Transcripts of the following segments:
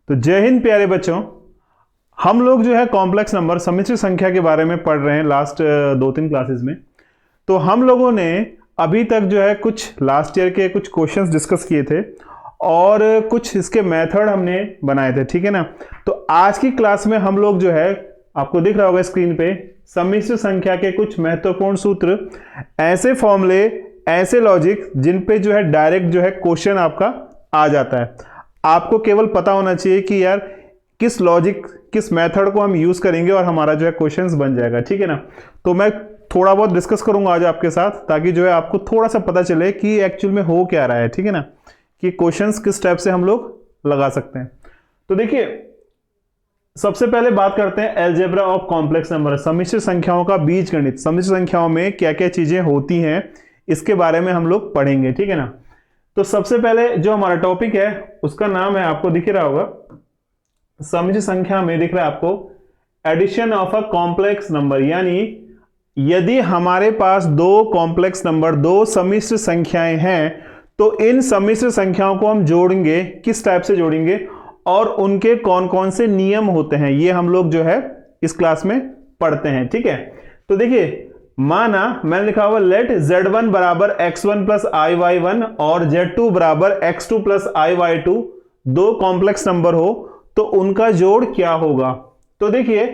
तो जय हिंद प्यारे बच्चों। हम लोग जो है कॉम्प्लेक्स नंबर सम्मिश्र संख्या के बारे में पढ़ रहे हैं लास्ट 2-3 क्लासेस में। तो हम लोगों ने अभी तक जो है कुछ लास्ट ईयर के कुछ क्वेश्चंस डिस्कस किए थे और कुछ इसके मेथड हमने बनाए थे, ठीक है ना। तो आज की क्लास में हम लोग जो है, आपको दिख रहा होगा स्क्रीन पे, सम्मिश्र संख्या के कुछ महत्वपूर्ण सूत्र, ऐसे फॉर्मूले, ऐसे लॉजिक जिन पे जो है डायरेक्ट जो है क्वेश्चन आपका आ जाता है। आपको केवल पता होना चाहिए कि यार किस लॉजिक, किस मेथड को हम यूज करेंगे और हमारा जो है क्वेश्चंस बन जाएगा, ठीक है ना। तो मैं थोड़ा बहुत डिस्कस करूंगा आज आपके साथ, ताकि जो है आपको थोड़ा सा पता चले कि एक्चुअल में हो क्या रहा है, ठीक है ना, कि क्वेश्चंस किस टाइप से हम लोग लगा सकते हैं। तो देखिए, सबसे पहले बात करते हैं अलजेब्रा ऑफ कॉम्प्लेक्स नंबर, सम्मिश्र संख्याओं का बीजगणित। सम्मिश्र संख्याओं में क्या क्या चीजें होती हैं इसके बारे में हम लोग पढ़ेंगे, ठीक है ना। तो सबसे पहले जो हमारा टॉपिक है उसका नाम है, आपको दिख रहा होगा, सम्मिश्र संख्या में दिख रहा है आपको, addition of a complex number. यानी यदि हमारे पास दो कॉम्प्लेक्स नंबर, दो सम्मिश्र संख्याएं हैं, तो इन सम्मिश्र संख्याओं को हम जोड़ेंगे, किस टाइप से जोड़ेंगे और उनके कौन कौन से नियम होते हैं, ये हम लोग जो है इस क्लास में पढ़ते हैं, ठीक है। तो देखिए, माना मैंने लिखा हुआ लेट z1 बराबर x1 प्लस iy1 और z2 बराबर x2 प्लस iy2 दो कॉम्प्लेक्स नंबर हो, तो उनका जोड़ क्या होगा। तो देखिए,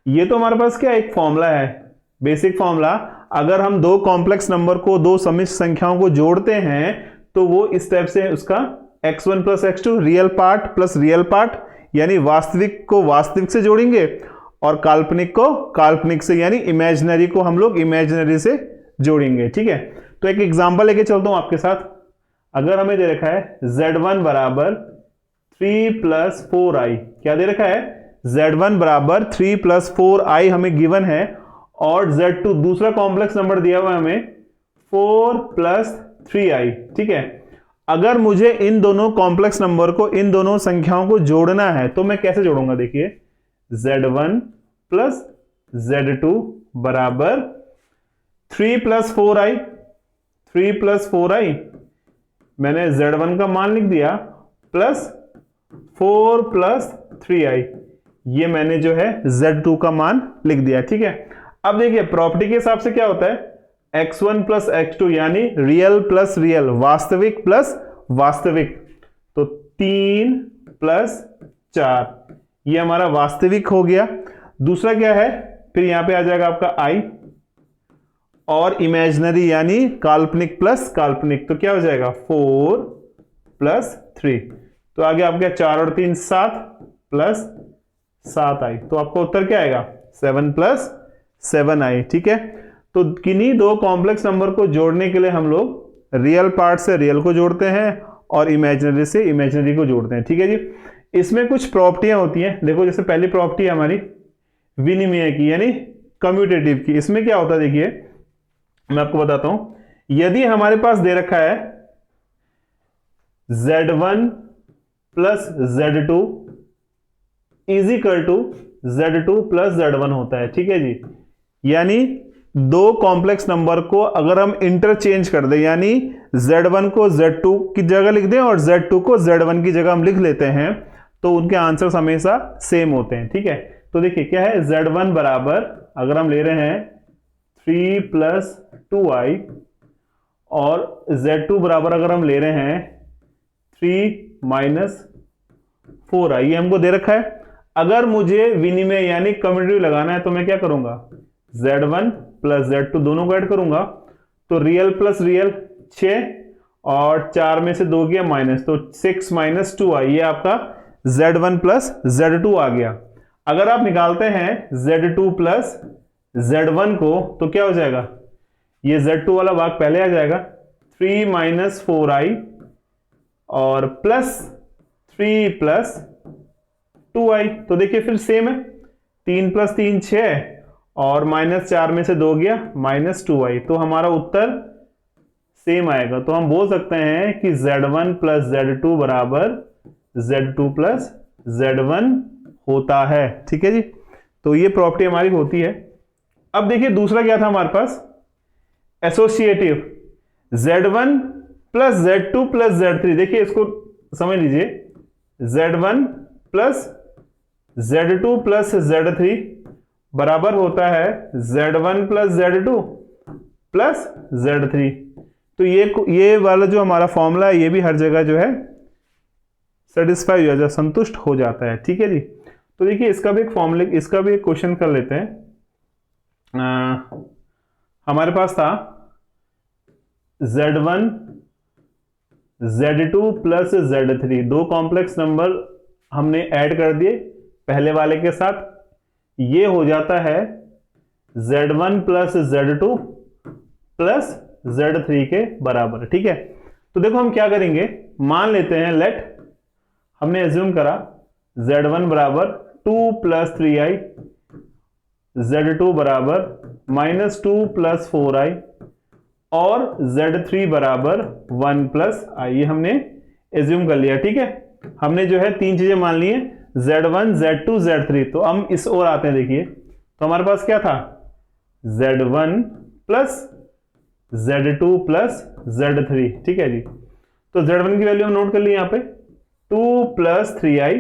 ये तो हमारे पास क्या एक फॉर्मूला है, बेसिक फॉर्मूला। अगर हम दो कॉम्प्लेक्स नंबर को, दो सम्मिश्र संख्याओं को जोड़ते हैं, तो वो इस टाइप से उसका x1 plus x2 real part plus real part, यानी वास्तविक को वास्तविक से जोड़ेंगे और काल्पनिक को काल्पनिक से, यानी इमेजिनरी को हम लोग इमेजिनरी से जोड़ेंगे, ठीक है। तो एक एग्जांपल लेके चलता हूं आपके साथ। अगर हमें दे रखा है z1 बराबर 3 प्लस 4i, क्या दे रखा है, z1 बराबर 3 प्लस 4i हमें गिवन है, और z2 दूसरा कॉम्प्लेक्स नंबर दिया हुआ है हमें 4 प्लस 3i, ठीक है। अगर मुझे इन दोनों कॉम्प्लेक्स नंबर को, इन दोनों संख्याओं को जोड़ना है, तो मैं कैसे जोड़ूंगा, देखिए, z1 प्लस z2 बराबर 3 प्लस 4i, 3 प्लस 4i, मैंने z1 का मान लिख दिया, प्लस 4 प्लस 3i, ये मैंने जो है z2 का मान लिख दिया, ठीक है। अब देखिए, प्रॉपर्टी के हिसाब से क्या होता है, x1 प्लस x2 यानी रियल प्लस रियल, वास्तविक प्लस वास्तविक, तो 3 प्लस 4, ये हमारा वास्तविक हो गया। दूसरा क्या है, फिर यहां पे आ जाएगा आपका i, और इमेजिनरी यानी काल्पनिक प्लस काल्पनिक, तो क्या हो जाएगा 4 प्लस 3, तो आगे आपका 4 और 3 7 प्लस 7i, तो आपका उत्तर क्या आएगा 7 प्लस 7i, ठीक है। तो किन्हीं दो कॉम्प्लेक्स नंबर को जोड़ने के लिए हम लोग रियल पार्ट से रियल को जोड़ते हैं और इमेजिनरी से इमेजिनरी को जोड़ते हैं, ठीक है जी। इसमें कुछ प्रॉपर्टियां होती हैं, देखो, जैसे पहली प्रॉपर्टी है हमारी विनिमय की, यानी कम्यूटेटिव की। इसमें क्या होता है, देखिए मैं आपको बताता हूं। यदि हमारे पास दे रखा है z1 plus z2 is equal to z2 plus z1 होता है, ठीक है जी। यानी दो कॉम्प्लेक्स नंबर को अगर हम इंटरचेंज कर दें, यानी z1 को z2 की जगह लिख दें और z2 को z1 की जगह हम लिख लेते हैं, तो उनके आंसर्स हमेशा सेम होते हैं, ठीक है। तो देखिए क्या है, z1 बराबर, अगर हम ले रहे हैं 3 प्लस 2i, और z2 बराबर अगर हम ले रहे हैं 3 माइनस 4i, ये हमको दे रखा है। अगर मुझे विनिमय यानी कम्यूटेटिव लगाना है, तो मैं क्या करूंगा, z1 प्लस z2 दोनों को ऐड करूंगा, तो रियल प्लस रियल 6 और 4 में से 2 गया माइनस, तो 6 माइनस 2i, ये आपका z1 प्लस z2 आ गया। अगर आप निकालते हैं z2 प्लस z1 को, तो क्या हो जाएगा, ये z2 वाला भाग पहले आ जाएगा, 3 माइनस 4i और प्लस 3 प्लस 2i, तो देखिए फिर सेम है, 3 प्लस 3 6 और माइनस 4 में से 2 गया माइनस 2i, तो हमारा उत्तर सेम आएगा। तो हम बोल सकते हैं कि z1 प्लस z2 बराबर z2 प्लस z1 होता है, ठीक है जी। तो ये प्रॉपर्टी हमारी होती है। अब देखिए दूसरा क्या था हमारे पास, associative, z1 plus z2 plus z3। देखिए इसको समझ लीजिए, z1 plus Z2 plus Z3 बराबर होता है Z1 plus Z2 plus Z3। तो ये वाला जो हमारा फॉर्मूला है ये भी हर जगह जो है सेटिस्फाई हो जाता, संतुष्ट हो जाता है। ठीक है जी। तो देखिए इसका भी एक फॉर्मूले, इसका भी एक क्वेश्चन कर लेते हैं। हमारे पास था Z1 Z2 प्लस Z3, दो कॉम्प्लेक्स नंबर हमने ऐड कर दिए पहले वाले के साथ, ये हो जाता है Z1 plus Z2 plus Z3 के बराबर। ठीक है। तो देखो हम क्या करेंगे, मान लेते हैं लेट, हमने एज्यूम करा Z1 बराबर 2 प्लस 3i, Z2 बराबर -2 प्लस 4i और Z3 बराबर 1 प्लस i, ये हमने एज्यूम कर लिया। ठीक है। हमने जो है तीन चीजें मान ली हैं, Z1 Z2 Z3। तो हम इस ओर आते हैं, देखिए तो हमारे पास क्या था, Z1 plus Z2 plus Z3। ठीक है जी। तो Z1 की वैल्यू हम नोट कर ली यहां पे 2 प्लस 3i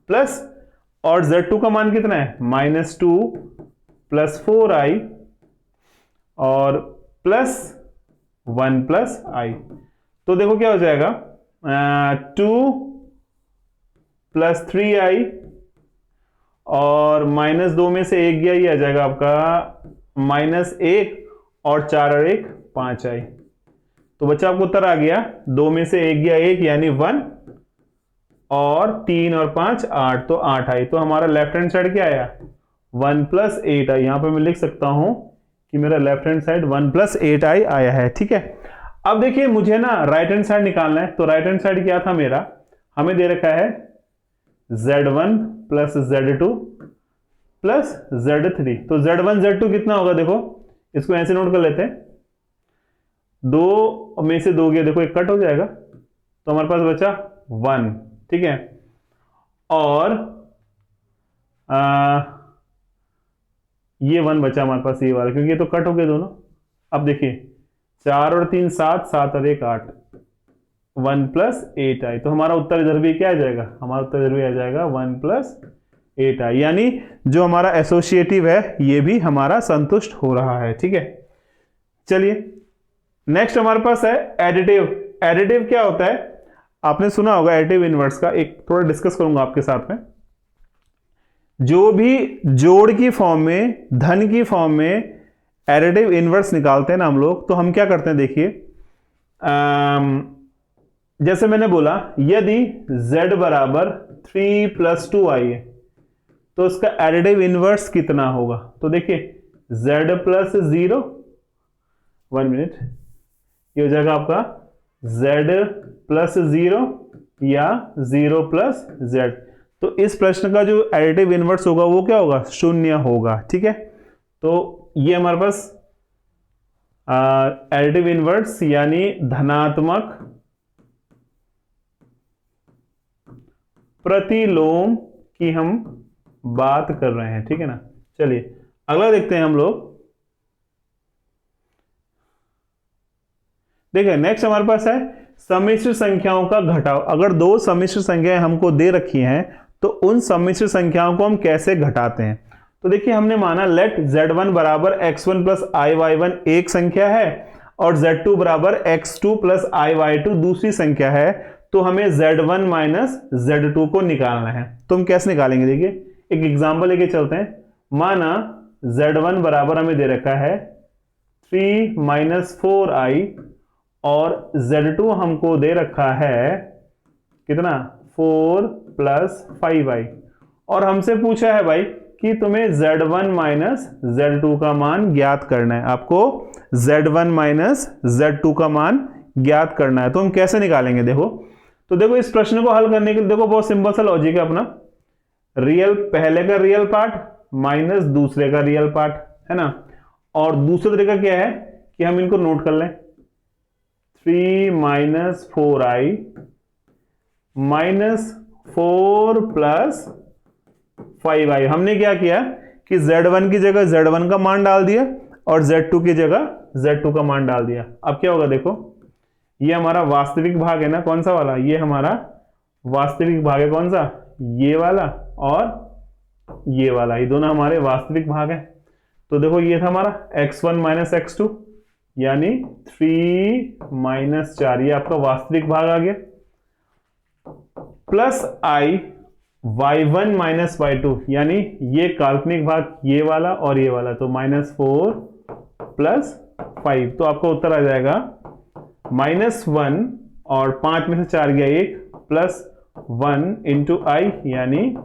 प्लस, और Z2 का मान कितना है -2 प्लस 4i और प्लस 1 प्लस i। तो देखो क्या हो जाएगा, 2 प्लस 3i और -2 में से 1 गया, ये आ जाएगा आपका -1 और 4 और 1 5i। तो बच्चा आपको उत्तर आ गया, 2 में से 1 गया 1 यानी 1 और 3 और 5 8, तो 8i। तो हमारा लेफ्ट हैंड साइड क्या आया, 1 प्लस 8i। यहां पर मैं लिख सकता हूं कि मेरा left hand side 1 plus 8i आया है। ठीक है। अब देखिए मुझे ना राइट हैंड साइड निकालना है, तो राइट हैंड साइड क्या था मेरा, हमें दे रखा है Z1 plus Z2 plus Z3। तो Z1 Z2 कितना होगा, देखो इसको ऐसे नोट कर लेते हैं, 2 में से 2 गया, देखो एक कट हो जाएगा, तो हमारे पास बचा 1। ठीक है। और ये 1 बचा हमारे पास, ये वाला, क्योंकि ये तो कट हो गए दोनों। अब देखिए 4 और 3 7, 7 और 1 8, 1 प्लस 8i। तो हमारा उत्तर इधर भी क्या आ जाएगा, हमारा उत्तर इधर भी आ जाएगा 1 प्लस 8i, यानी जो हमारा एसोसिएटिव है ये भी हमारा संतुष्ट हो रहा है। ठीक है। चलिए नेक्स्ट हमारे पास है एडिटिव। एडिटिव क्या होता है, आपने सुना होगा एडिटिव इनवर्स का, एक थोड़ा डिस्कस करूंगा आपके साथ में। जो भी जोड़ की फॉर्म में, धन की फॉर्म में एडिटिव इनवर्स निकालते हैं ना हम लोग, तो हम क्या करते हैं, देखिए जैसे मैंने बोला यदि z बराबर 3 प्लस 2i है तो उसका एडिटिव इनवर्स कितना होगा। तो देखिए z प्लस 0, 1 मिनट, ये हो जाएगा आपका z प्लस 0 या 0 प्लस z। तो इस प्रश्न का जो एडिटिव इनवर्स होगा वो क्या होगा, 0 होगा। ठीक है। तो ये हमारे पास एडिटिव इनवर्स यानी धनात्मक प्रतिलोम की हम बात कर रहे हैं। ठीक है ना। चलिए अगला देखते हैं हम लोग। देखिए नेक्स्ट हमारे पास है सम्मिश्र संख्याओं का घटाव। अगर दो सम्मिश्र संख्याएं हमको दे रखी हैं तो उन सम्मिश्र संख्याओं को हम कैसे घटाते हैं। तो देखिए हमने माना लेट z1 बराबर x1 प्लस iy1 एक संख्या है और z2 बराबर x2 प्लस iy2 दूसरी संख्या है, तो हमें z1 माइनस z2 को निकालना है। तो हम कैसे निकालेंगे, देखिए एक एग्जांपल लेके चलते हैं। माना z1 बराबर हमें दे रखा है 3 माइनस 4i और z2 हमको दे रखा है कितना, 4 प्लस 5i, और हमसे पूछा है भाई कि तुम्हें z1 माइनस z2 का मान ज्ञात करना है। आपको z1 माइनस z2 का मान ज्ञात करना है। तो हम कैसे निकालेंगे, देखो तो देखो इस प्रश्न को हल करने के लिए देखो बहुत सिंपल सा लॉजिक है अपना, रियल पहले का रियल पार्ट माइनस दूसरे का रियल पार्ट, है ना। और दूसरा तरीका क्या है कि हम इनको नोट कर लें, 3 minus 4i minus 4 plus 5i। हमने क्या किया कि z1 की जगह z1 का मान डाल दिया और z2 की जगह z2 का मान डाल दिया। अब क्या होगा, देखो ये हमारा वास्तविक भाग है ना, कौन सा वाला, ये हमारा वास्तविक भाग है कौन सा, ये वाला और ये वाला, ये दोनों हमारे वास्तविक भाग है। तो देखो ये था हमारा x1 माइनस x2 यानी 3 माइनस 4, ये आपका वास्तविक भाग आ गया, plus i y1 minus y2 यानी ये काल्पनिक भाग ये वाला और ये वाला, तो -4 प्लस 5, तो आपका उत्तर आ जाएगा -1 और 5 में से 4 गया 1 प्लस 1 इंटू आई यानी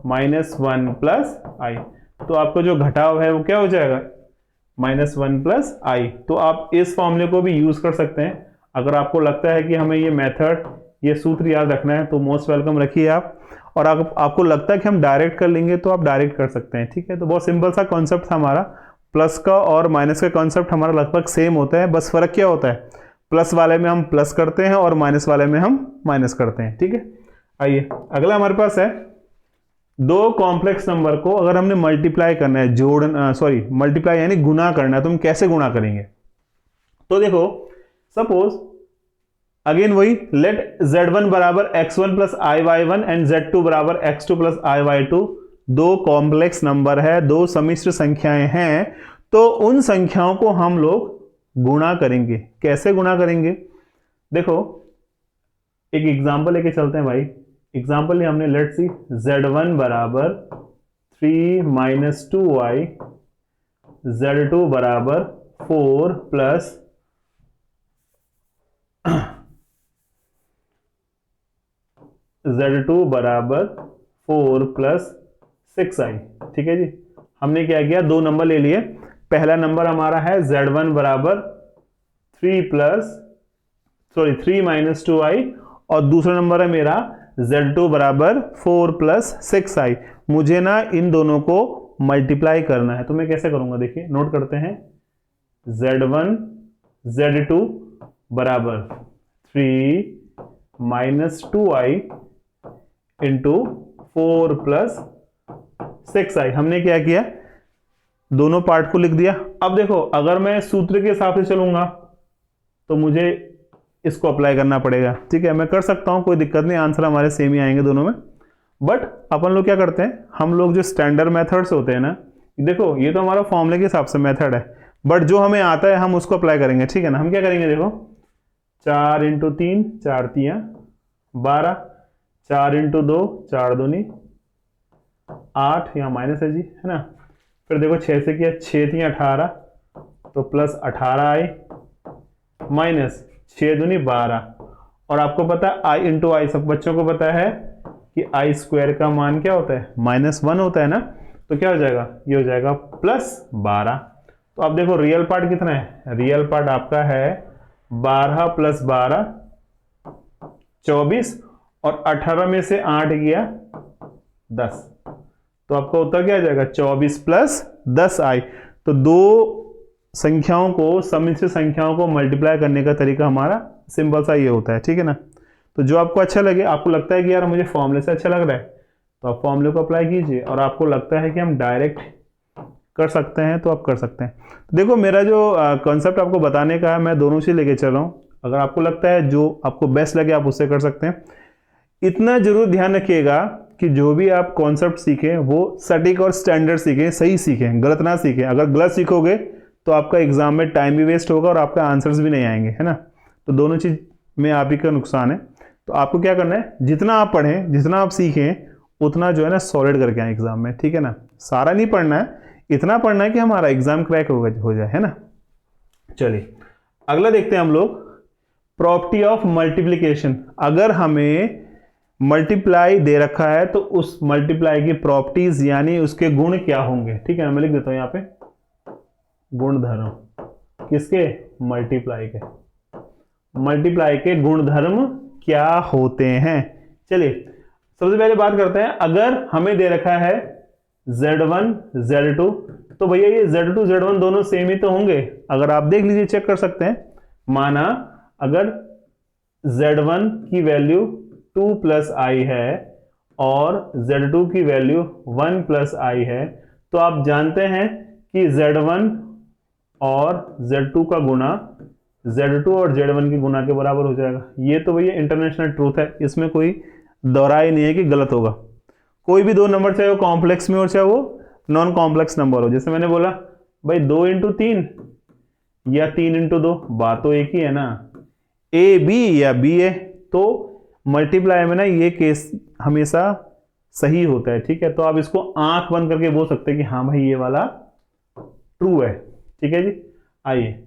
-1 प्लस आई। तो आपको जो घटाव है वो क्या हो जाएगा, -1 प्लस आई। तो आप इस फॉर्मूले को भी यूज कर सकते हैं। अगर आपको लगता है कि हमें ये मेथड, ये सूत्र याद रखना है तो मोस्ट वेलकम रखिए आप। और आपको लगता है कि हम डायरेक्ट कर लेंगे तो आप डायरेक्ट कर सकते हैं, ठीक है। तो बहुत सिंपल सा कॉन्सेप्ट था हमारा, प्लस का और माइनस का कॉन्सेप्ट हमारा लगभग सेम होता है, बस फर्क क्या होता है, प्लस वाले में हम प्लस करते हैं और माइनस वाले में हम माइनस करते हैं, ठीक है। आइए अगला हमारे पास है, दो कॉम्प्लेक्स नंबर को अगर हमने मल्टीप्लाई करना है, मल्टीप्लाई यानी गुना करना है, तो हम कैसे गुणा करेंगे। तो देखो सपोज अगेन वही, लेट z1 बराबर x1 plus iy1 and z2 बराबर x2 प्लस iy2 दो कॉम्प्लेक्स नंबर है, दो सम्मिश्र संख्याएं हैं, तो उन संख्याओं को हम लोग गुणा करेंगे। कैसे गुणा करेंगे, देखो एक एग्जांपल लेके चलते हैं भाई। एग्जांपल लिया हमने, लेट्स सी z1 बराबर 3 माइनस 2y, z2 बराबर 4 प्लस z2 बराबर 4 प्लस 6i, ठीक है जी। हमने क्या किया, दो नंबर ले लिए। पहला नंबर हमारा है z1 बराबर 3 माइनस 2i और दूसरा नंबर है मेरा z2 बराबर 4 प्लस 6i। मुझे ना इन दोनों को मल्टीप्लाई करना है, तो मैं कैसे करूंगा, देखिए नोट करते हैं। z1 z2 बराबर 3 minus 2i into 4 plus 6i। हमने क्या किया, दोनों पार्ट को लिख दिया। अब देखो अगर मैं सूत्र के हिसाब से चलूंगा तो मुझे इसको अप्लाई करना पड़ेगा, ठीक है। मैं कर सकता हूं, कोई दिक्कत नहीं, आंसर हमारे सेम ही आएंगे दोनों में। बट अपन लोग क्या करते हैं, हम लोग जो स्टैंडर्ड मेथड्स होते हैं ना, देखो ये तो हमारा फॉर्मूले के हिसाब से मेथड है, बट जो हमें आता है हम उसको अप्लाई करेंगे, ठीक है ना। हम क्या करेंगे, देखो 4 इंटू 3 4 3 12, 4 इंटू 2 4 दूनी 8, यहाँ माइनस है जी, है ना। फिर देखो 6 से किया, 6 3 18, तो प्लस 18 आई माइनस 6 दूनी 12। और आपको पता है आई इंटू आई, सब बच्चों को पता है कि आई स्क्वायर का मान क्या होता है, -1 होता है ना। तो क्या हो जाएगा, ये हो जाएगा +12। तो आप देखो रियल पार्ट कितना है, रियल पार्ट आपका है 12 प्लस 12 24, और 18 में से 8 गया 10, तो आपका उत्तर क्या आ जाएगा, 24 प्लस 10 आई। तो दो संख्याओं को, सम्मिश्र संख्याओं को मल्टीप्लाई करने का तरीका हमारा सिंपल सा ये होता है, ठीक है ना। तो जो आपको अच्छा लगे, आपको लगता है कि यार मुझे फॉर्मूले से अच्छा लग रहा है, तो आप फॉर्मूले को अप्लाई कीजिए। और आपको लगता है कि हम डायरेक्ट कर सकते हैं तो आप कर सकते हैं। तो देखो मेरा जो कॉन्सेप्ट आपको बताने का है, मैं दोनों से लेके चल रहा हूँ। अगर आपको लगता है जो आपको बेस्ट लगे आप उससे कर सकते हैं। इतना जरूर ध्यान रखिएगा कि जो भी आप कॉन्सेप्ट सीखें वो सटीक और स्टैंडर्ड सीखें, सही सीखें, गलत ना सीखें। अगर गलत सीखोगे तो आपका एग्जाम में टाइम भी वेस्ट होगा और आपका आंसर्स भी नहीं आएंगे, है ना। तो दोनों चीज में आप ही का नुकसान है। तो आपको क्या करना है, जितना आप पढ़ें, जितना आप सीखें, उतना जो है ना सॉलिड करके आए एग्जाम में, ठीक है ना। सारा नहीं पढ़ना है, इतना पढ़ना है कि हमारा एग्जाम क्रैक हो जाए, है ना। चलिए अगला देखते हैं हम लोग, प्रॉपर्टी ऑफ मल्टीप्लीकेशन। अगर हमें मल्टीप्लाई दे रखा है तो उस मल्टीप्लाई की प्रॉपर्टीज यानी उसके गुण क्या होंगे, ठीक है। मैं लिख देता हूं यहाँ पे, गुणधर्म किसके, मल्टीप्लाई के। मल्टीप्लाई के गुणधर्म क्या होते हैं। चलिए सबसे पहले बात करते हैं, अगर हमें दे रखा है z1 z2, तो भैया ये z2 z1 दोनों सेम ही तो होंगे। अगर आप देख लीजिए, चेक कर सकते हैं। माना अगर z1 की वैल्यू 2 प्लस आई है और z2 की वैल्यू 1 प्लस आई है, तो आप जानते हैं कि z1 और z2 का गुना z2 और z1 के गुना के बराबर हो जाएगा। ये तो भैया इंटरनेशनल ट्रूथ है, इसमें कोई दोहराया नहीं है कि गलत होगा। कोई भी दो नंबर, चाहे वो कॉम्प्लेक्स में हो चाहे वो नॉन कॉम्प्लेक्स नंबर हो, जैसे मैंने बोला भाई 2 इंटू 3 या 3 इंटू 2, बात तो एक ही है ना, ए बी या बी ए। तो मल्टीप्लाई में ना ये केस हमेशा सही होता है, ठीक है। तो आप इसको आंख बंद करके बोल सकते हैं कि हाँ भाई ये वाला ट्रू है, ठीक है जी। आइए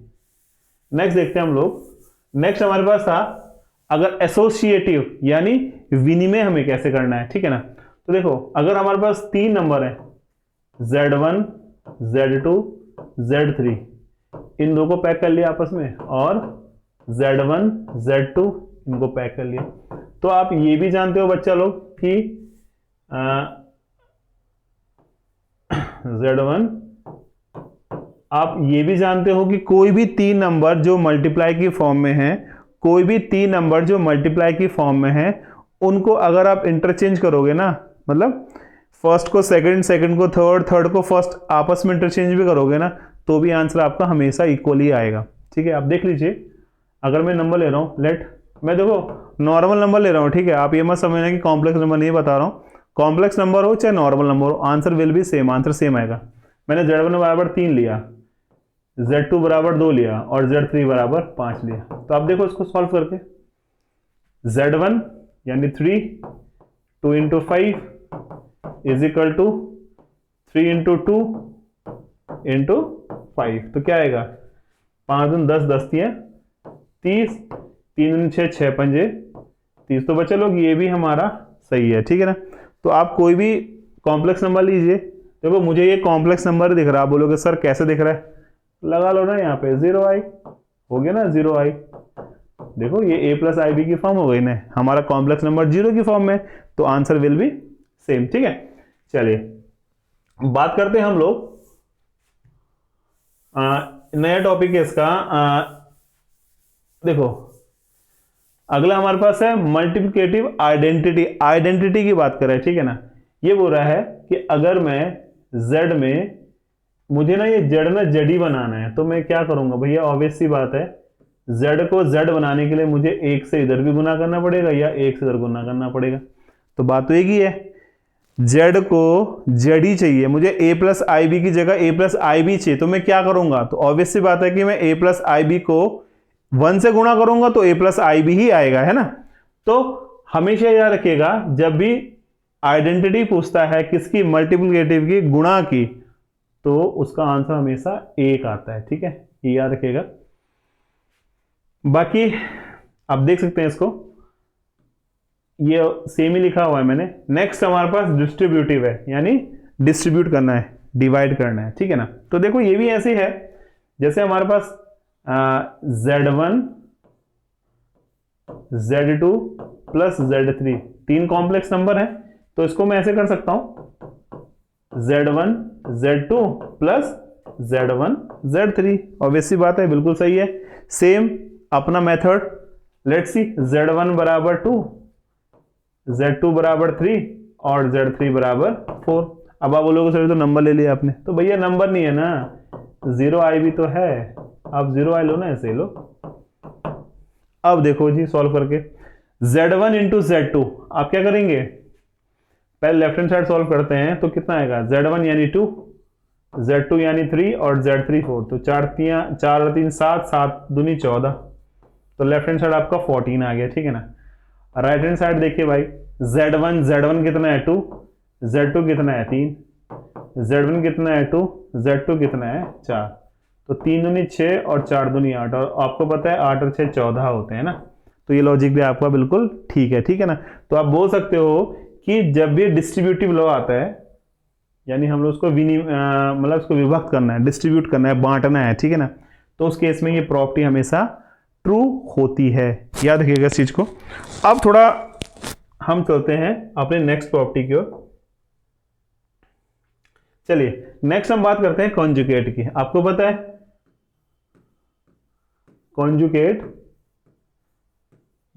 नेक्स्ट देखते हैं हम लोग। नेक्स्ट हमारे पास था अगर एसोसिएटिव यानी विनिमय हमें कैसे करना है, ठीक है ना। तो देखो अगर हमारे पास तीन नंबर है Z1 Z2 Z3, इन दो को पैक कर लिया आपस में, और Z1 Z2 इनको पैक कर लिया। तो आप ये भी जानते हो बच्चा लोग कि Z1, आप ये भी जानते हो कि कोई भी तीन नंबर जो मल्टीप्लाई की फॉर्म में है, कोई भी तीन नंबर जो मल्टीप्लाई की फॉर्म में है, उनको अगर आप इंटरचेंज करोगे ना, मतलब फर्स्ट को सेकंड, सेकंड को थर्ड, थर्ड को फर्स्ट, आपस में इंटरचेंज भी करोगे ना, तो भी आंसर आपका हमेशा इक्वली आएगा, ठीक है। आप देख लीजिए, अगर मैं नंबर ले रहा हूं, मैं देखो नॉर्मल नंबर ले रहा हूं, ठीक है। आप ये मत समझना कि कॉम्प्लेक्स नंबर नहीं बता रहा हूं, कॉम्प्लेक्स नंबर हो चाहे नॉर्मल नंबर हो, answer will be same, answer same आएगा। मैंने Z1 बराबर 3 लिया, Z2 बराबर 2 लिया और Z3 बराबर 5 लिया। तो आप देखो इसको सॉल्व करके, Z1 यानी 3, 2 into 5 is equal to 3 into 2 into 5। तो क्या आएगा, 5 दूनी 10, 10 तियां 30, 3 दूनी 6, 6 पंजे 30। तो बच्चे लोग ये भी हमारा सही है, ठीक है ना। तो आप कोई भी कॉम्प्लेक्स नंबर लीजिए, देखो मुझे ये कॉम्प्लेक्स नंबर दिख रहा है, आप बोलोगे सर कैसे दिख रहा है, लगा लो ना यहाँ पे 0i, हो गया ना 0i। देखो ये a प्लस आई बी की फॉर्म हो गई ना, हमारा कॉम्प्लेक्स नंबर 0 की फॉर्म में, तो आंसर विल बी सेम, ठीक है। चलिए बात करते हैं हम लोग, नया टॉपिक है इसका। देखो अगला हमारे पास है मल्टीप्लिकेटिव आइडेंटिटी। आइडेंटिटी की बात कर रहे हैं, ठीक है ना। ये बोल रहा है कि अगर मैं z में, मुझे ना ये z में जड़ी बनाना है, तो मैं क्या करूंगा भैया, ऑब्वियस सी बात है, z को z बनाने के लिए मुझे एक से इधर भी गुना करना पड़ेगा या एक से इधर गुना करना पड़ेगा। तो बात तो एक ही है, z को जड़ी चाहिए, मुझे a प्लस आई बी की जगह a प्लस आई बी चाहिए, तो मैं क्या करूंगा, तो ऑब्वियस सी बात है कि मैं a प्लस आई बी को 1 से गुणा करूंगा तो a प्लस आई बी ही आएगा, है ना। तो हमेशा याद रखिएगा, जब भी आइडेंटिटी पूछता है किसकी, मल्टीप्लिकेटिव की, गुणा की, तो उसका आंसर हमेशा 1 आता है, ठीक है, ये याद रखिएगा। बाकी आप देख सकते हैं इसको, ये सेम ही लिखा हुआ है मैंने। नेक्स्ट हमारे पास डिस्ट्रीब्यूटिव है, यानी डिस्ट्रीब्यूट करना है, डिवाइड करना है, ठीक है ना। तो देखो ये भी ऐसे है, जैसे हमारे पास Z1 Z2 प्लस Z3 तीन कॉम्प्लेक्स नंबर है, तो इसको मैं ऐसे कर सकता हूं Z1 Z2 plus Z1 Z3। Obviously बात है, बिल्कुल सही है। सेम अपना मेथड, लेट्स सी, Z1 बराबर 2, Z2 बराबर 3 और Z3 बराबर 4। अब आप बोलोगे सर तो नंबर ले लिया आपने, तो भैया नंबर नहीं है ना, 0i भी तो है, आप 0i लो ना, ऐसे ही लो। अब देखो जी सॉल्व करके, Z1 इंटू Z2 आप क्या करेंगे, पहले लेफ्ट हैंड साइड सॉल्व करते हैं, तो कितना आएगा, Z1 यानी 2, Z2 यानी 3 और Z3 4। तो 4 3 7, 7 दूनी 14, तो लेफ्ट हैंड साइड आपका 14 आ गया, ठीक है ना। राइट हैंड साइड देखिए भाई, Z1 कितना है 2, Z2 कितना है 3, Z1 कितना है 2, Z2 कितना है 4। तो 3 दूनी 6 और 4 दूनी 8, और आपको पता है 8 और 6 14 होते हैं ना। तो ये लॉजिक भी आपका बिल्कुल ठीक है ना। तो आप बोल सकते हो कि जब भी डिस्ट्रीब्यूटिव लॉ आता है, यानी हम लोग उसको मतलब उसको विभक्त करना है, डिस्ट्रीब्यूट करना है, बांटना है, ठीक है ना, तो उस केस में ये प्रॉपर्टी हमेशा ट्रू होती है, याद रखिएगा इस चीज को। अब थोड़ा हम चलते हैं अपने नेक्स्ट प्रॉपर्टी की ओर। चलिए नेक्स्ट हम बात करते हैं कॉन्जुगेट की। आपको पता है कॉन्जुगेट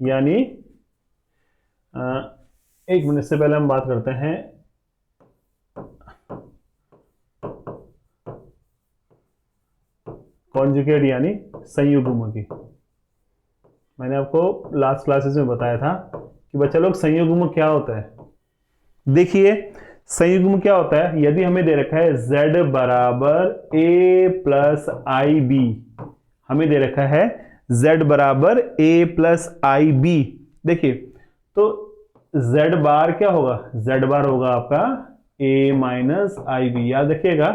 यानी, एक मिनट से पहले हम बात करते हैं कॉन्जुगेट यानी संयुग्म की। मैंने आपको लास्ट क्लासेस में बताया था कि बच्चा लोग संयुग्म क्या होता है। देखिए संयुग्म क्या होता है, यदि हमें दे रखा है z बराबर a प्लस आई बी, हमें दे रखा है z बराबर a प्लस आई बी। देखिए तो z बार क्या होगा, z बार होगा आपका a माइनस आई बी। याद रखिएगा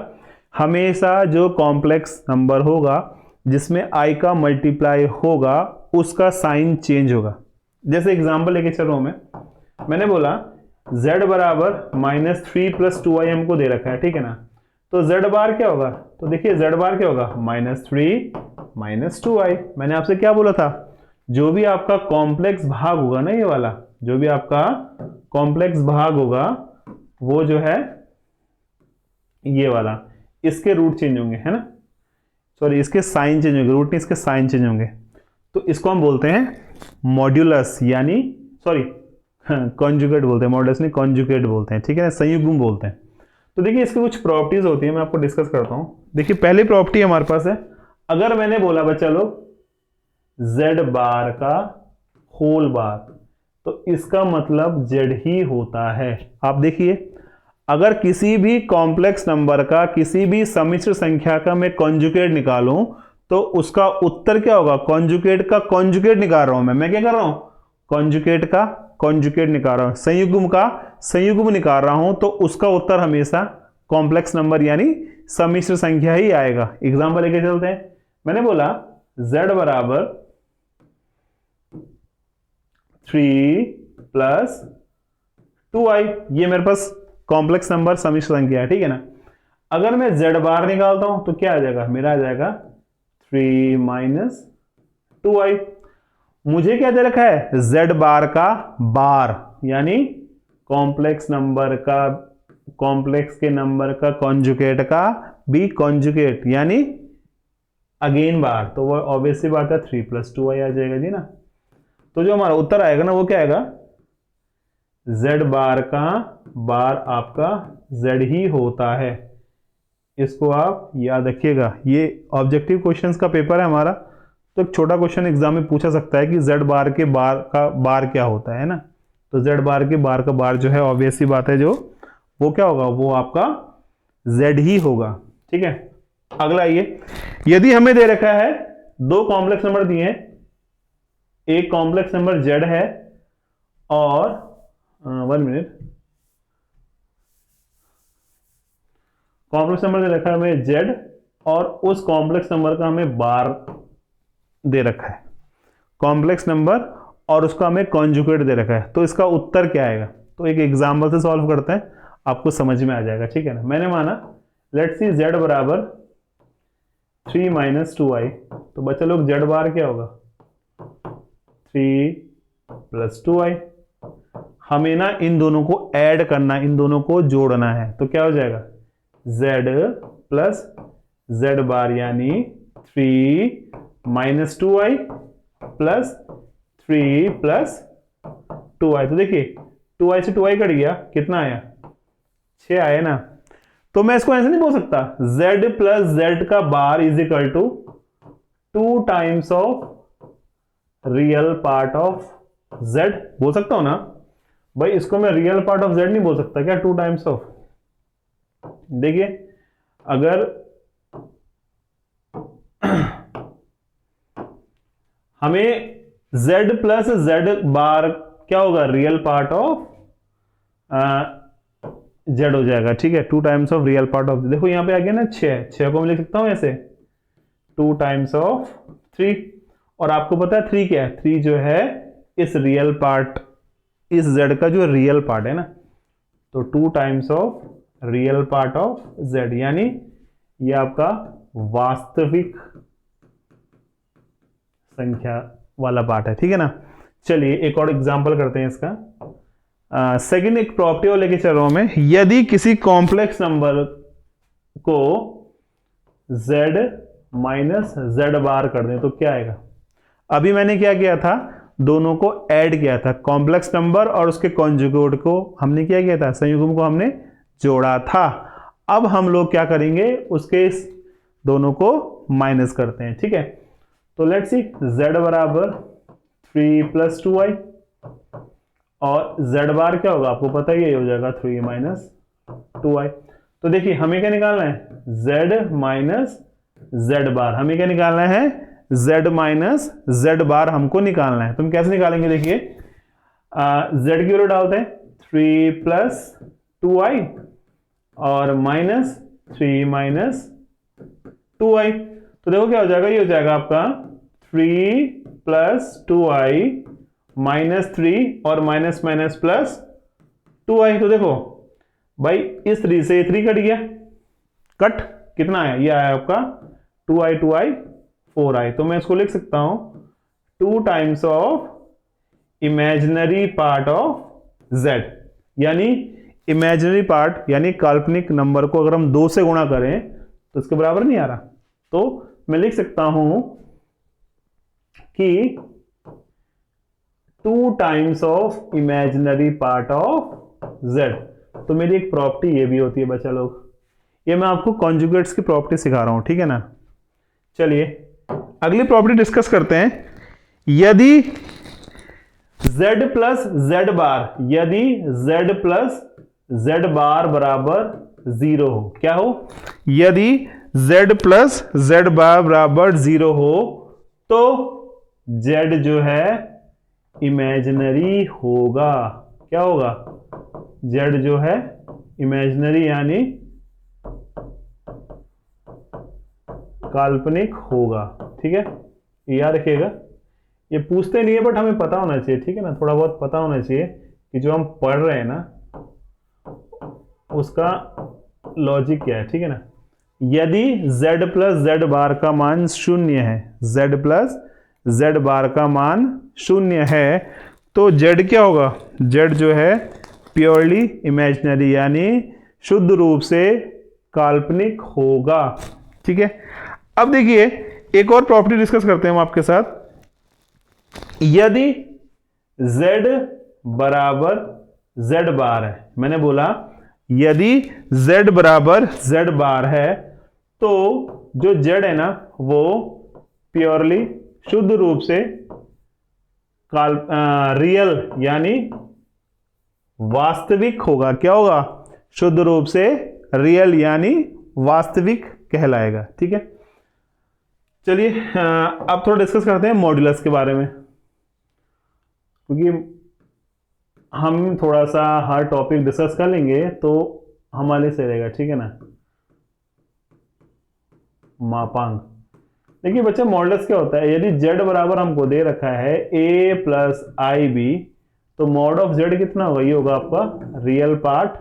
हमेशा जो कॉम्प्लेक्स नंबर होगा जिसमें i का मल्टीप्लाई होगा उसका साइन चेंज होगा। जैसे एग्जांपल लेके चल रहा हूं मैंने बोला z बराबर माइनस थ्री प्लस टू आई हमको दे रखा है, ठीक है ना। तो z बार क्या होगा, तो देखिए z बार क्या होगा माइनस थ्री माइनस टू आई। मैंने आपसे क्या बोला था, जो भी आपका कॉम्प्लेक्स भाग होगा ना, ये वाला जो भी आपका कॉम्प्लेक्स भाग होगा वो जो है ये वाला, इसके रूट चेंज होंगे, है ना, सॉरी इसके साइन चेंज होंगे, रूट नहीं इसके साइन चेंज होंगे। तो इसको हम बोलते हैं मॉड्यूलस, यानी सॉरी कॉन्जुगेट बोलते हैं, मॉड्यूलस नहीं कॉन्जुगेट बोलते हैं, ठीक है ना, संयुग्म बोलते हैं। तो देखिए इसकी कुछ प्रॉपर्टीज होती है, मैं आपको डिस्कस करता हूं। देखिए पहली प्रॉपर्टी हमारे पास है, अगर मैंने बोला बच्चा लोग z बार का होल बार, तो इसका मतलब z ही होता है। आप देखिए अगर किसी भी कॉम्प्लेक्स नंबर का, किसी भी सम्मिश्र संख्या का मैं कॉन्जुगेट निकालूं तो उसका उत्तर क्या होगा, कॉन्जुगेट का कॉन्जुगेट निकाल रहा हूं मैं क्या कर रहा हूं, कॉन्जुगेट का कॉन्जुगेट निकाल रहा हूं, संयुग्म का संयुग्म निकाल रहा हूं, तो उसका उत्तर हमेशा कॉम्प्लेक्स नंबर यानी सम्मिश्र संख्या ही आएगा। एग्जांपल लेके चलते हैं, मैंने बोला z बराबर थ्री प्लस टू आई, ये मेरे पास कॉम्प्लेक्स नंबर सम्मिश्र संख्या है, ठीक है ना। अगर मैं z बार निकालता हूं तो क्या आ जाएगा, मेरा आ जाएगा थ्री माइनस टू आई। मुझे क्या दे रखा है, z बार का बार यानी कॉम्प्लेक्स नंबर का, कॉम्प्लेक्स के नंबर का कॉन्जुगेट का भी कॉन्जुगेट यानी अगेन बार, तो वो ऑब्वियसली बात है थ्री प्लस टू आई आ जाएगा जी ना। तो जो हमारा उत्तर आएगा ना वो क्या आएगा, z बार का बार आपका z ही होता है। इसको आप याद रखिएगा, ये ऑब्जेक्टिव क्वेश्चंस का पेपर है हमारा, तो एक छोटा क्वेश्चन एग्जाम में पूछा सकता है कि z बार के बार का बार क्या होता है ना। तो z बार के बार का बार जो है ऑब्वियस सी बात है जो वो क्या होगा, वो आपका z ही होगा, ठीक है। अगला ये, यदि हमें दे रखा है दो कॉम्प्लेक्स नंबर दिए हैं, एक कॉम्प्लेक्स नंबर z है और वन मिनट, कॉम्प्लेक्स नंबर दे रखा है हमें z और उस कॉम्प्लेक्स नंबर का हमें बार दे रखा है, कॉम्प्लेक्स नंबर और उसका हमें कॉन्जुगेट दे रखा है, तो इसका उत्तर क्या आएगा। तो एक एग्जांपल से सॉल्व करते हैं, आपको समझ में आ जाएगा, ठीक है ना। मैंने माना लेट्स सी z बराबर थ्री माइनस टू आई, तो बच्चा लोग z बार क्या होगा थ्री प्लस टू आई। हमें ना इन दोनों को ऐड करना, इन दोनों को जोड़ना है, तो क्या हो जाएगा z प्लस z बार यानी थ्री माइनस टू आई प्लस थ्री प्लस टू आई। तो देखिए टू आई से टू आई कट गया, कितना आया 6 आया ना। तो मैं इसको ऐसे नहीं बोल सकता z प्लस z का बार is equal to two times of real part of z, बोल सकता हूं ना भाई, इसको मैं रियल पार्ट ऑफ z नहीं बोल सकता क्या, टू टाइम्स ऑफ। देखिए अगर हमें z प्लस z बार क्या होगा, रियल पार्ट ऑफ z हो जाएगा, ठीक है, to times of real part of. देखो यहां पे आ गया ना 6 को मैं लिख सकता हूं ऐसे टू टाइम्स ऑफ 3, और आपको पता है 3 क्या है, 3 जो है इस रियल पार्ट, इस z का जो रियल पार्ट है ना, तो to times of real part of z यानी ये आपका वास्तविक संख्या वाला पार्ट है, ठीक है ना। चलिए एक और एग्जांपल करते हैं इसका। सेकंड एक प्रॉपर्टी और लेके चल रहा हूं मैं, यदि किसी कॉम्प्लेक्स नंबर को z माइनस z बार कर दें तो क्या आएगा। अभी मैंने क्या किया था, दोनों को ऐड किया था, कॉम्प्लेक्स नंबर और उसके कॉन्जुगेट को हमने क्या किया था, संयुग्म को हमने जोड़ा था। अब हम लोग क्या करेंगे, उसके इस दोनों को माइनस करते हैं, ठीक है। तो लेट्स सी z बराबर थ्री प्लस टू आई और z बार क्या होगा आपको पता ही है, ये हो जाएगा 3 माइनस 2i। तो देखिए हमें क्या निकालना है, z माइनस z बार, हमें क्या निकालना है, z माइनस z बार हमको निकालना है। तो हम कैसे निकालेंगे, देखिए z की वैल्यू डालते हैं 3 प्लस 2i और माइनस 3 माइनस 2i। तो देखो क्या हो जाएगा, ये हो जाएगा आपका 3 प्लस 2i माइनस 3 और माइनस माइनस प्लस 2i। तो देखो भाई इस 3 से 3 कट गया, कट कितना आया, ये आया आपका 2i 2i 4i। तो मैं इसको लिख सकता हूं 2 times of imaginary part of z, यानी इमेजिनरी पार्ट यानी काल्पनिक नंबर को अगर हम 2 से गुणा करें तो इसके बराबर नहीं आ रहा। तो मैं लिख सकता हूं कि 2 times of imaginary part of z। तो मेरी एक प्रॉपर्टी ये भी होती है बच्चा लोग, ये मैं आपको कॉन्जुगेट्स की प्रॉपर्टी सिखा रहा हूं, ठीक है ना। चलिए अगली प्रॉपर्टी डिस्कस करते हैं। यदि z प्लस z बार, यदि z प्लस z बार बराबर 0 हो, क्या हो, यदि z प्लस z बार बराबर 0 हो तो z जो है इमेजिनरी होगा। क्या होगा, z जो है इमेजिनरी यानी काल्पनिक होगा, ठीक है, याद रखिएगा। ये पूछते नहीं है बट हमें पता होना चाहिए, ठीक है ना, थोड़ा बहुत पता होना चाहिए कि जो हम पढ़ रहे हैं ना उसका लॉजिक क्या है, ठीक है ना। यदि z प्लस z बार का मान 0 है, z प्लस z बार का मान 0 है तो z क्या होगा, z जो है प्योरली इमेजिनरी यानी शुद्ध रूप से काल्पनिक होगा, ठीक है। अब देखिए एक और प्रॉपर्टी डिस्कस करते हैं हम आपके साथ। यदि z बराबर z बार है, मैंने बोला यदि z बराबर z बार है तो जो z है ना वो प्योरली शुद्ध रूप से रियल यानी वास्तविक होगा। क्या होगा, शुद्ध रूप से रियल यानी वास्तविक कहलाएगा, ठीक है। चलिए अब थोड़ा डिस्कस करते हैं मॉड्यूलस के बारे में, क्योंकि हम थोड़ा सा हर टॉपिक डिस्कस कर लेंगे तो हमारे से रहेगा, ठीक है ना। मापांक, देखिए बच्चा मॉडुलस क्या होता है, यदि z बराबर हमको दे रखा है a प्लस आई बी तो मॉड ऑफ z कितना होगा, ये होगा आपका real part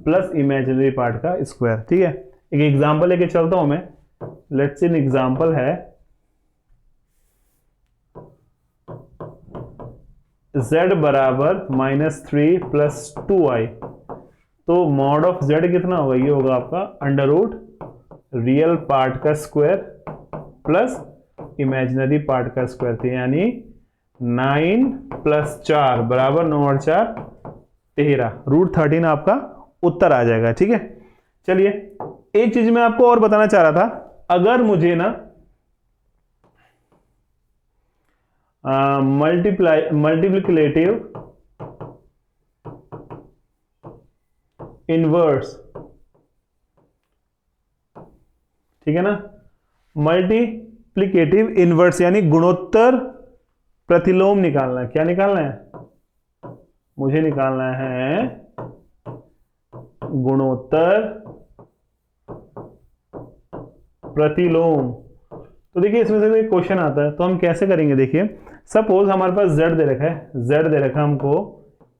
plus imaginary part का स्क्वायर, ठीक है। एक एग्जांपल लेके चलता हूं मैं, लेट्स सी एन एग्जांपल है z बराबर -3 प्लस 2i तो मॉड ऑफ z कितना होगा, ये होगा आपका अंडर रूट रियल पार्ट का स्क्वायर प्लस इमेजिनरी पार्ट का स्क्वायर थे, यानी 9 प्लस 4 बराबर 9 और 4 13, रूट 13 आपका उत्तर आ जाएगा, ठीक है। चलिए एक चीज मैं आपको और बताना चाह रहा था, अगर मुझे ना मल्टीप्लिकेटिव इनवर्स, ठीक है ना, मल्टीप्लिकेटिव इनवर्स यानी गुणोत्तर प्रतिलोम निकालना है। क्या निकालना है, मुझे निकालना है गुणोत्तर प्रतिलोम। तो देखिए इसमें से एक क्वेश्चन आता है तो हम कैसे करेंगे, देखिए सपोज हमारे पास z दे रखा है, z दे रखा है हमको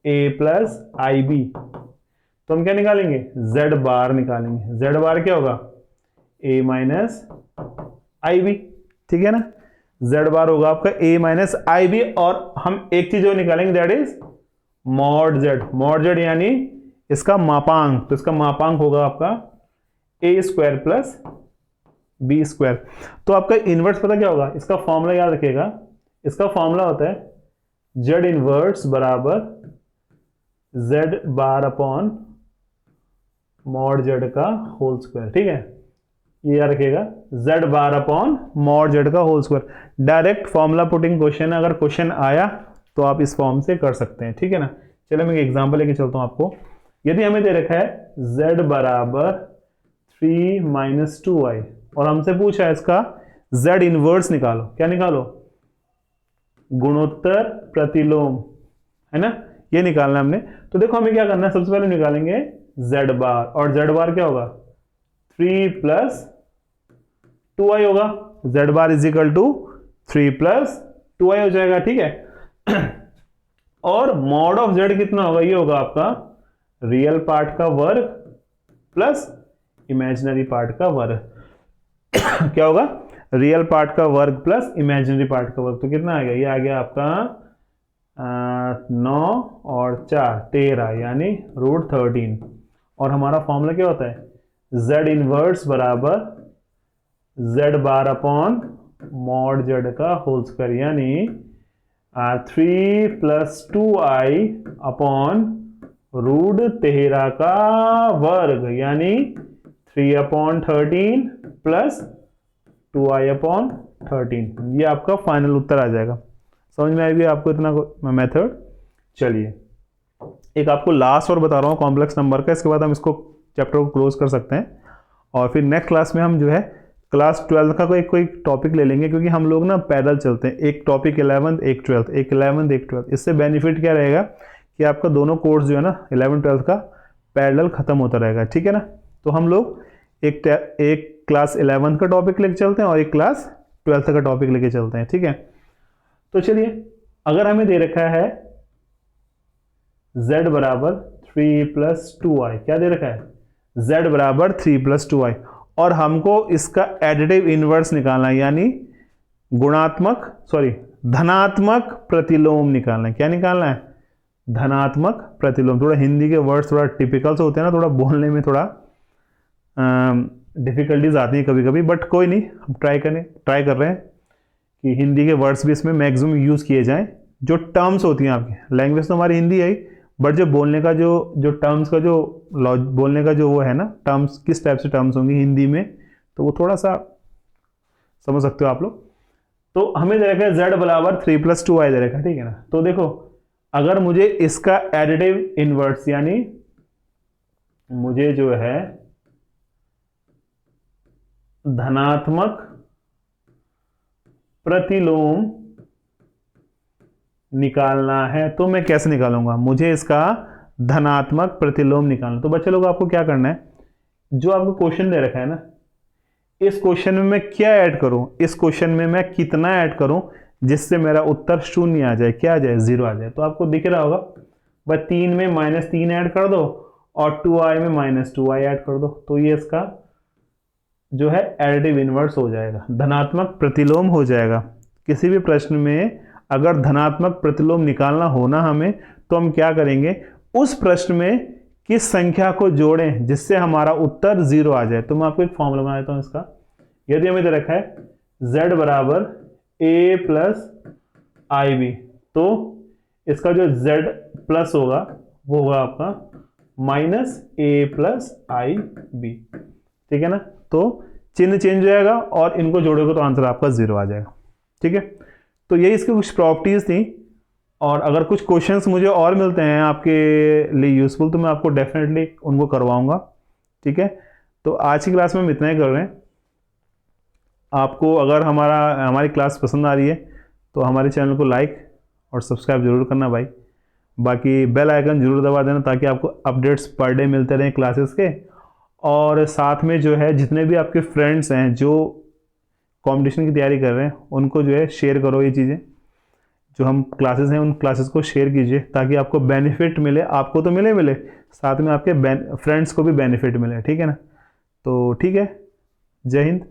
a प्लस आई बी, तो हम क्या निकालेंगे, z बार निकालेंगे। z बार क्या होगा, a माइनस आई बी, ठीक है ना, z बार होगा आपका a माइनस आई बी। और हम एक चीज और निकालेंगे that is mod z, mod z यानी इसका मापांक, तो इसका मापांक होगा आपका a square plus b square. तो आपका इनवर्स पता क्या होगा, इसका फॉर्मूला याद रखिएगा, इसका फॉर्मूला होता है z इनवर्स बराबर z bar upon mod z का होल स्क्वायर, ठीक है, ये याद रखिएगा z bar upon mod z का whole square. Direct formula putting question है, अगर क्वेश्चन आया तो आप इस फॉर्म से कर सकते हैं, ठीक है ना। चलो मैं एक एग्जांपल लेके चलता हूं आपको। यदि हमें दे रखा है z बराबर 3 माइनस 2i और हमसे पूछा है इसका z इनवर्स निकालो, क्या निकालो, गुणोत्तर प्रतिलोम, है ना, ये निकालना हमने। तो देखो हमें क्या करना है, सबसे पहले निकालेंगे z बार, और z बार क्या होगा 3 प्लस 2i होगा, z bar is equal to 3 plus 2i हो जाएगा, ठीक है। और मॉड ऑफ z कितना होगा, ये होगा आपका रियल पार्ट का वर्ग प्लस इमेजिनरी पार्ट का वर्ग। क्या होगा, रियल पार्ट का वर्ग प्लस इमेजिनरी पार्ट का वर्ग। तो कितना आ गया, ये आ गया आपका 9 और 4 13, यानी √13। और हमारा फॉर्मूला क्या होता है, z इनवर्स बराबर z bar upon mod z का होल स्क्वायर, यानी 3 प्लस 2i अपॉन √13 का वर्ग, यानी 3 अपॉन 13 प्लस 2i अपॉन 13। ये आपका फाइनल उत्तर आ जाएगा। समझ में आएगी आपको इतना मेथड। चलिए एक आपको लास्ट और बता रहा हूँ कॉम्प्लेक्स नंबर का, इसके बाद हम इसको चैप्टर को क्लोज कर सकते हैं। और फिर नेक्स्ट क्लास में हम जो है क्लास 12 का कोई टॉपिक ले लेंगे, क्योंकि हम लोग ना पैदल चलते हैं, एक टॉपिक 11th एक 12th, एक 11th एक 12th। इससे बेनिफिट क्या रहेगा कि आपका दोनों कोर्स जो है ना 11th 12th का पैरेलल खत्म होता रहेगा, ठीक है ना। तो हम लोग एक क्लास 11th का टॉपिक लेके चलते हैं और एक क्लास 12th का टॉपिक लेके चलते हैं, ठीक है। तो चलिए, अगर हमें दे रखा है z बराबर 3 प्लस 2i, क्या दे रखा है, z बराबर 3 प्लस 2i, और हमको इसका एडिटिव इनवर्स निकालना है, यानी धनात्मक प्रतिलोम निकालना है। क्या निकालना है, धनात्मक प्रतिलोम। थोड़ा हिंदी के वर्ड्स थोड़ा टिपिकल से होते हैं ना, थोड़ा बोलने में थोड़ा डिफिकल्टीज आती हैं कभी कभी, बट कोई नहीं, हम ट्राई कर रहे हैं कि हिंदी के वर्ड्स भी इसमें मैक्सिमम यूज़ किए जाएं। जो टर्म्स होती हैं आपकी, लैंग्वेज तो हमारी हिंदी है ही, बट जो बोलने का जो टर्म्स का जो बोलने का जो वो है ना, टर्म्स किस टाइप से टर्म्स होंगी हिंदी में, तो वो थोड़ा सा समझ सकते हो आप लोग। तो हमें दे रखा है z बराबर 3 प्लस 2i दे रखा है, ठीक है ना। तो देखो, अगर मुझे इसका एडिटिव इनवर्स, यानी मुझे जो है धनात्मक प्रतिलोम निकालना है, तो मैं कैसे निकालूंगा, मुझे इसका धनात्मक प्रतिलोम निकालना। तो बच्चे लोग आपको क्या करना है, जो आपको क्वेश्चन दे रखा है ना, इस क्वेश्चन में मैं क्या ऐड करूं, इस क्वेश्चन में मैं कितना ऐड करूं जिससे मेरा उत्तर 0 आ जाए, क्या आ जाए, 0 आ जाए। तो आपको दिख रहा होगा, बस 3 में -3 ऐड कर दो और 2i में -2i ऐड कर दो, तो ये इसका जो है एडिटिव इनवर्स हो जाएगा, धनात्मक प्रतिलोम हो जाएगा। किसी भी प्रश्न में अगर धनात्मक प्रतिलोम निकालना हो ना हमें, तो हम क्या करेंगे, उस प्रश्न में किस संख्या को जोड़ें जिससे हमारा उत्तर 0 आ जाए। तो मैं आपको एक फॉर्मूला बना देता हूं इसका। यदि हमें दे रखा है z बराबर a प्लस ib, तो इसका जो z प्लस होगा वो होगा आपका -a प्लस ib, ठीक है ना। तो चिन्ह चेंज हो जाएगा और इनको जोड़ोगे तो आंसर आपका 0 आ जाएगा, ठीक है। तो यही इसकी कुछ प्रॉपर्टीज थी, और अगर कुछ क्वेश्चंस मुझे और मिलते हैं आपके लिए यूजफुल, तो मैं आपको डेफिनेटली उनको करवाऊंगा, ठीक है। तो आज की क्लास में हम इतना ही कर रहे हैं। आपको अगर हमारी क्लास पसंद आ रही है तो हमारे चैनल को लाइक और सब्सक्राइब जरूर करना भाई। बाकी बेल आइकन जरूर दबा देना ताकि आपको अपडेट्स पर डे मिलते रहें क्लासेस के। और साथ में जो है जितने भी आपके फ्रेंड्स हैं जो कंपटीशन की तैयारी कर रहे हैं, उनको जो है शेयर करो, ये चीज़ें जो हम क्लासेस हैं उन क्लासेस को शेयर कीजिए ताकि आपको बेनिफिट मिले, आपको तो मिले साथ में आपके फ्रेंड्स को भी बेनिफिट मिले, ठीक है ना। तो ठीक है, जय हिंद।